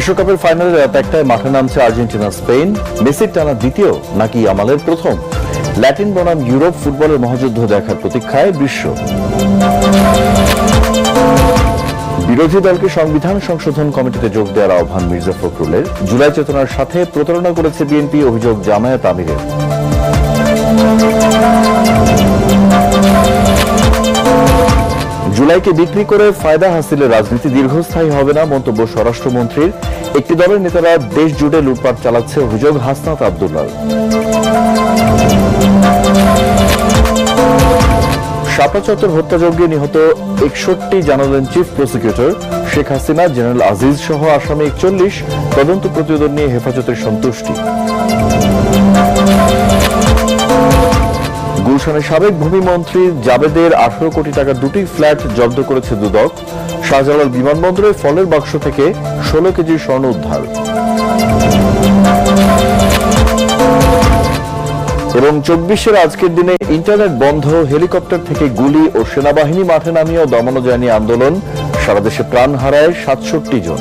বিশ্বকাপের ফাইনালে রাত 1টায় মাঠে নামছে আর্জেন্টিনা স্পেন। মেসির টানা দ্বিতীয় নাকি আমালের প্রথম? ল্যাটিন বনাম ইউরোপ ফুটবলের মহাযুদ্ধ দেখার প্রতীক্ষায় বিশ্ব। বিরোধী দলকে সংবিধান সংশোধন কমিটিতে যোগ দেওয়ার আহ্বান মির্জা ফখরুলের। জুলাই চেতনার সাথে প্রতারণা করেছে বিএনপি, অভিযোগ জামায়াত আমিরের। জুলাইকে বিক্রি করে ফায়দা হাসিলের রাজনীতি দীর্ঘস্থায়ী হবে না, মন্তব্য স্বরাষ্ট্রমন্ত্রীর। একটি দলের নেতারা দেশ জুড়ে লুটপাট চালাচ্ছে, অভিযোগ হাসনাত আব্দুল্লাহর। শাপলা চত্বর হত্যাযজ্ঞে নিহত 61 জানালেন chief prosecutor. Sheikh Hasina, general Aziz সহ আসামি 41। তদন্ত প্রতিবেদন নিয়ে হেফাজতের সন্তুষ্টি। গুলশানের সাবেক ভূমিমন্ত্রী জাবেদের 18 কোটি টাকার দুটি ফ্ল্যাট জব্দ করেছে দুদক। শাহজালাল বিমানবন্দরে ফলের বাক্স থেকে 16 কেজি স্বর্ণ উদ্ধার। এবং 24-এর আজকের দিনে ইন্টারনেট বন্ধ, হেলিকপ্টার থেকে গুলি ও সেনাবাহিনী মাঠে নামিয়েও দমানো যায়নি আন্দোলন। সারা দেশে প্রাণ হারায় 67 জন।